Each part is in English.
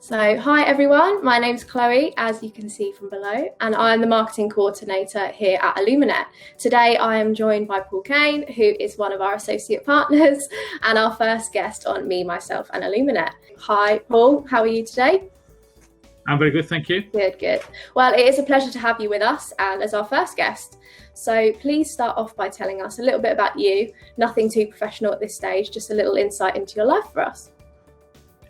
So, hi everyone, my name's Chloe, as you can see from below, and I'm the marketing coordinator here at Illuminet. Today I am joined by Paul Caine, who is one of our associate partners and our first guest on Me, Myself and Illuminet. Hi Paul, how are you today? I'm very good, thank you. Good. Well, it is a pleasure to have you with us and as our first guest. So please start off by telling us a little bit about you, nothing too professional at this stage, just a little insight into your life for us.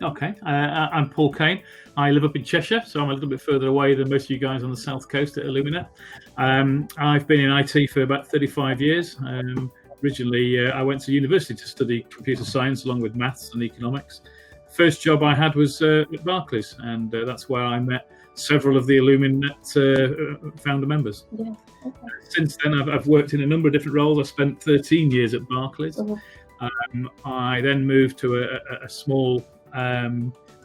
Okay, I'm Paul Caine. I live up in Cheshire, so I'm a little bit further away than most of you guys on the south coast at Illuminet. I've been in IT for about 35 years. Originally, I went to university to study computer science along with maths and economics. First job I had was at Barclays, and that's where I met several of the Illuminet founder members. Yeah. Okay. Since then, I've worked in a number of different roles. I spent 13 years at Barclays. Mm-hmm. I then moved to a small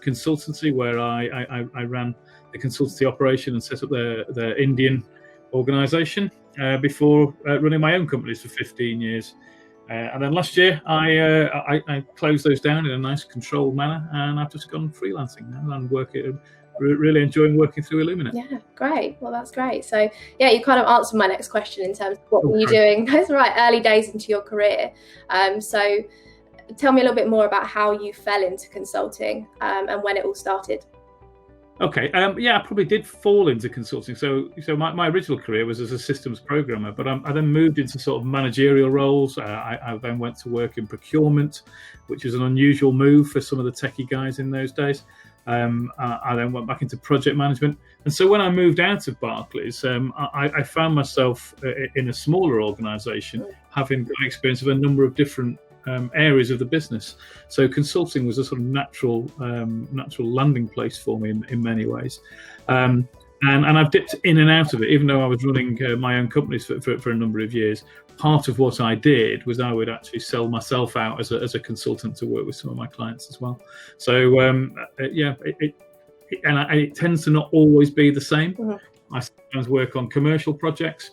consultancy where I ran the consultancy operation and set up the Indian organisation before running my own companies for 15 years. And then last year I closed those down in a nice controlled manner, and I've just gone freelancing now and really enjoying working through Illuminet. Yeah, great. Well, that's great. So yeah, you kind of answered my next question in terms of what were you doing. That's right, early days into your career. So tell me a little bit more about how you fell into consulting and when it all started. Okay, I probably did fall into consulting. So my original career was as a systems programmer, but I then moved into sort of managerial roles. I then went to work in procurement, which was an unusual move for some of the techie guys in those days. I then went back into project management. And so when I moved out of Barclays, I found myself in a smaller organisation, having got experience of a number of different areas of the business. So consulting was a sort of natural landing place for me in many ways. And I've dipped in and out of it, even though I was running my own companies for a number of years. Part of what I did was I would actually sell myself out as a consultant to work with some of my clients as well. So it tends to not always be the same. Mm-hmm. I sometimes work on commercial projects.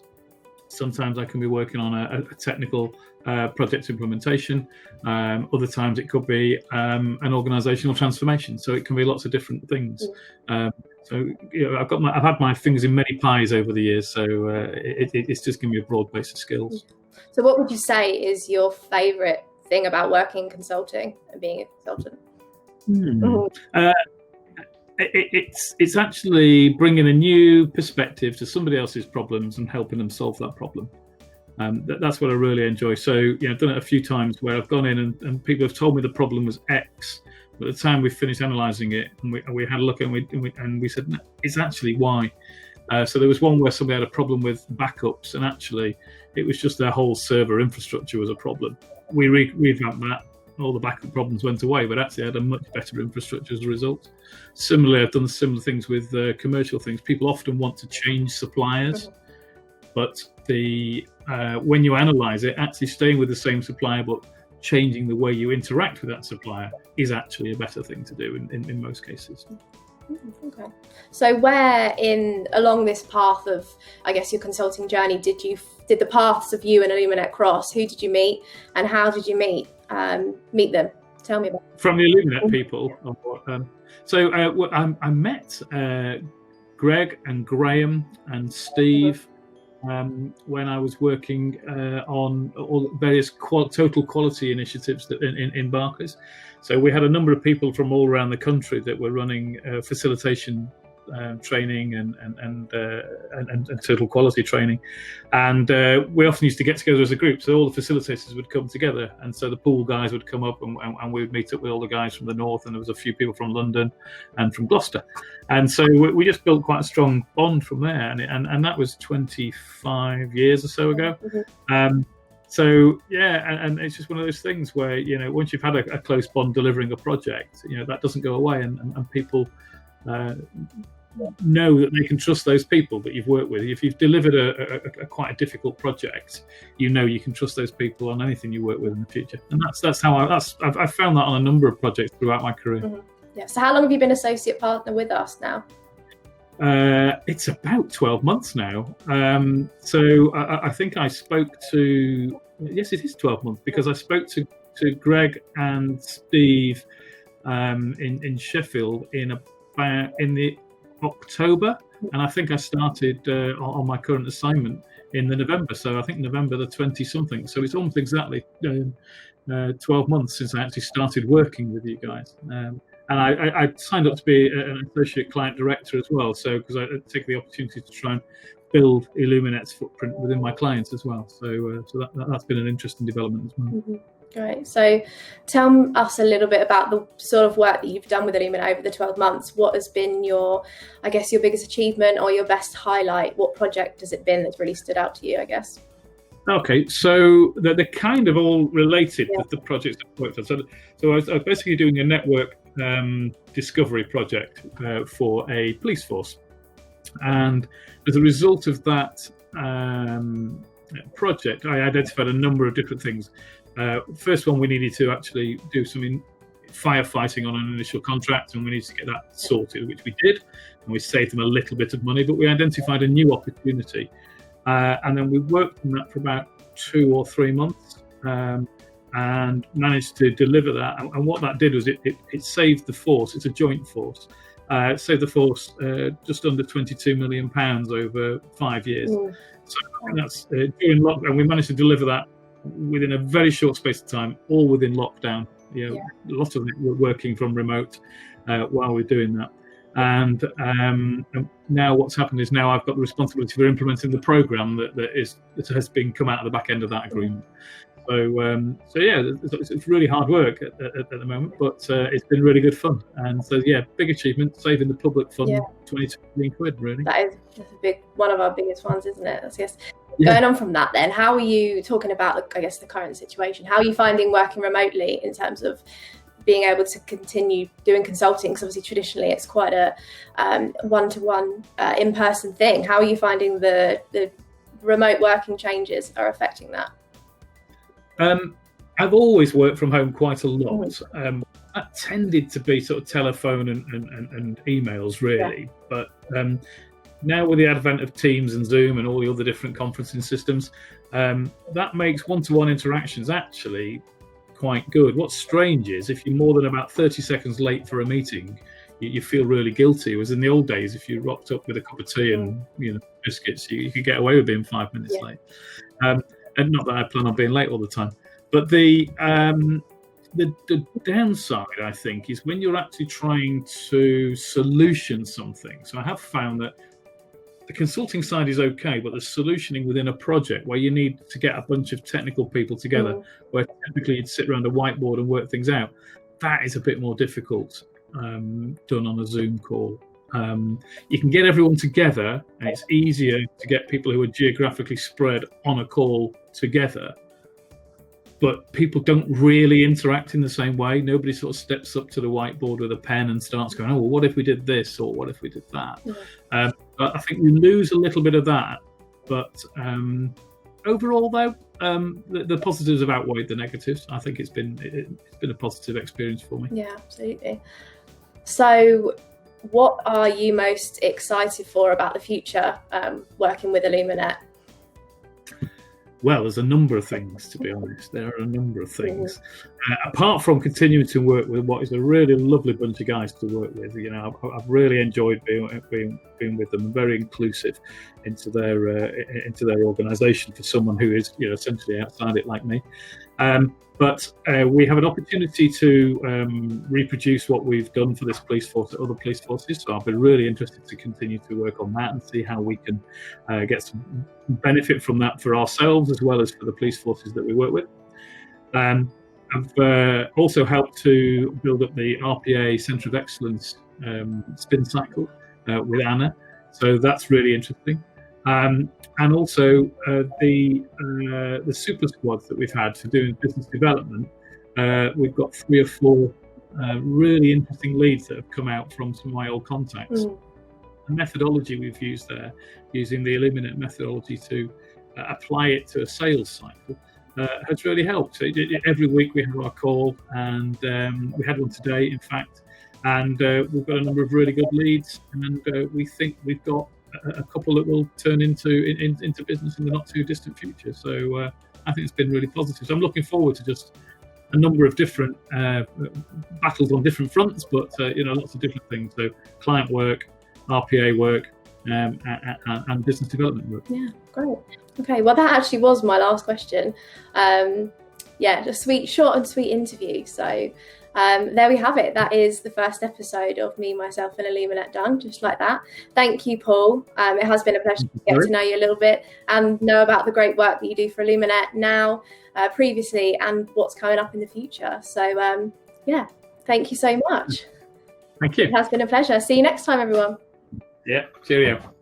Sometimes I can be working on a technical project implementation. Other times it could be an organisational transformation. So it can be lots of different things. I've had my fingers in many pies over the years. So it's just given me a broad base of skills. So what would you say is your favourite thing about working in consulting and being a consultant? It's actually bringing a new perspective to somebody else's problems and helping them solve that problem. That's what I really enjoy. So, I've done it a few times where I've gone in and people have told me the problem was X. By the time we finished analysing it, and we had a look and we said, no, it's actually Y. So there was one where somebody had a problem with backups, and actually it was just their whole server infrastructure was a problem. We revamped that. All the backup problems went away, but actually had a much better infrastructure as a result. Similarly, I've done similar things with commercial things. People often want to change suppliers, but when you analyse it, actually staying with the same supplier but changing the way you interact with that supplier is actually a better thing to do in most cases. Okay. So where along this path of, I guess, your consulting journey, did the paths of you and Illuminet cross? Who did you meet and how did you meet them? Tell me about it. From the Illuminet people. I met Greg and Graham and Steve when I was working on all various total quality initiatives in Barclays. So we had a number of people from all around the country that were running facilitation training and total quality training, and we often used to get together as a group. So all the facilitators would come together, and so the pool guys would come up, and we would meet up with all the guys from the north, and there was a few people from London and from Gloucester, and so we just built quite a strong bond from there, and that was 25 years or so ago. Mm-hmm. And it's just one of those things where once you've had a close bond delivering a project, that doesn't go away, and people know that they can trust those people that you've worked with. If you've delivered a quite a difficult project, you can trust those people on anything you work with in the future. And that's how I've found that on a number of projects throughout my career. Mm-hmm. Yeah. So how long have you been associate partner with us now? It's about 12 months now. So I think I spoke to, yes, it is 12 months, because I spoke to Greg and Steve in Sheffield in about in the October, and I think I started on my current assignment in the November. So I think November the 20-something. So it's almost exactly 12 months since I actually started working with you guys. And I signed up to be an associate client director as well. So because I take the opportunity to try and build Illuminet's footprint within my clients as well. So that's been an interesting development as well. Mm-hmm. Great. So tell us a little bit about the sort of work that you've done with Illuminet over the 12 months. What has been your biggest achievement or your best highlight? What project has it been that's really stood out to you, I guess? Okay, so they're kind of all related with the projects I've worked on. So I was basically doing a network discovery project for a police force. And as a result of that project, I identified a number of different things. First one, we needed to actually do some firefighting on an initial contract, and we needed to get that sorted, which we did. And we saved them a little bit of money, but we identified a new opportunity. And then we worked on that for about 2 or 3 months and managed to deliver that. And what that did was it saved the force. It's a joint force. It saved the force just under £22 million over 5 years. So that's during lockdown. We managed to deliver that within a very short space of time, all within lockdown. A lot of it we're working from remote while we're doing that. And now what's happened is now I've got the responsibility for implementing the program that has been come out of the back end of that agreement. So it's really hard work at the moment, but it's been really good fun. And so big achievement, saving the public fund £22 million, really. That's one of our biggest ones, isn't it? I guess. Going on from that, then, how are you talking about, I guess, the current situation? How are you finding working remotely in terms of being able to continue doing consulting? Because obviously traditionally it's quite a one-to-one in-person thing. How are you finding the remote working changes are affecting that? I've always worked from home quite a lot. That tended to be sort of telephone and emails, really. But now with the advent of Teams and Zoom and all the other different conferencing systems, that makes one-to-one interactions actually quite good. What's strange is if you're more than about 30 seconds late for a meeting, you feel really guilty. Whereas in the old days, if you rocked up with a cup of tea and biscuits, you could get away with being 5 minutes late. And not that I plan on being late all the time. But the downside, I think, is when you're actually trying to solution something. So I have found that the consulting side is okay, but the solutioning within a project where you need to get a bunch of technical people together, where typically you'd sit around a whiteboard and work things out, that is a bit more difficult done on a Zoom call. You can get everyone together, and it's easier to get people who are geographically spread on a call together. But people don't really interact in the same way. Nobody sort of steps up to the whiteboard with a pen and starts going, well, what if we did this? Or what if we did that? But I think we lose a little bit of that. But overall, though, the positives have outweighed the negatives. I think it's been a positive experience for me. Yeah, absolutely. So what are you most excited for about the future working with Illuminet? Well, there's a number of things, to be honest. There are a number of things. Apart from continuing to work with what is a really lovely bunch of guys to work with, I've really enjoyed being with them. Very inclusive into their organisation for someone who is essentially outside it like me. But we have an opportunity to reproduce what we've done for this police force at other police forces. So I'll be really interested to continue to work on that and see how we can get some benefit from that for ourselves as well as for the police forces that we work with. I've also helped to build up the RPA Centre of Excellence spin cycle with Anna. So that's really interesting. And also the super squads that we've had for doing business development. We've got 3 or 4 really interesting leads that have come out from some of my old contacts. The methodology we've used there, using the Illuminet methodology to apply it to a sales cycle, has really helped. So every week we have our call, and we had one today, in fact, and we've got a number of really good leads, and we think we've got a couple that will turn into business in the not too distant future. So I think it's been really positive. So I'm looking forward to just a number of different battles on different fronts, but lots of different things. So client work, RPA work, and business development work. Yeah, great. Okay, well, that actually was my last question. Just short and sweet interview. So there we have it. That is the first episode of Me, Myself and Illuminet done, just like that. Thank you, Paul. It has been a pleasure to get to know you a little bit and know about the great work that you do for Illuminet now, previously, and what's coming up in the future. So thank you so much. Thank you. It has been a pleasure. See you next time, everyone. Yeah, cheerio.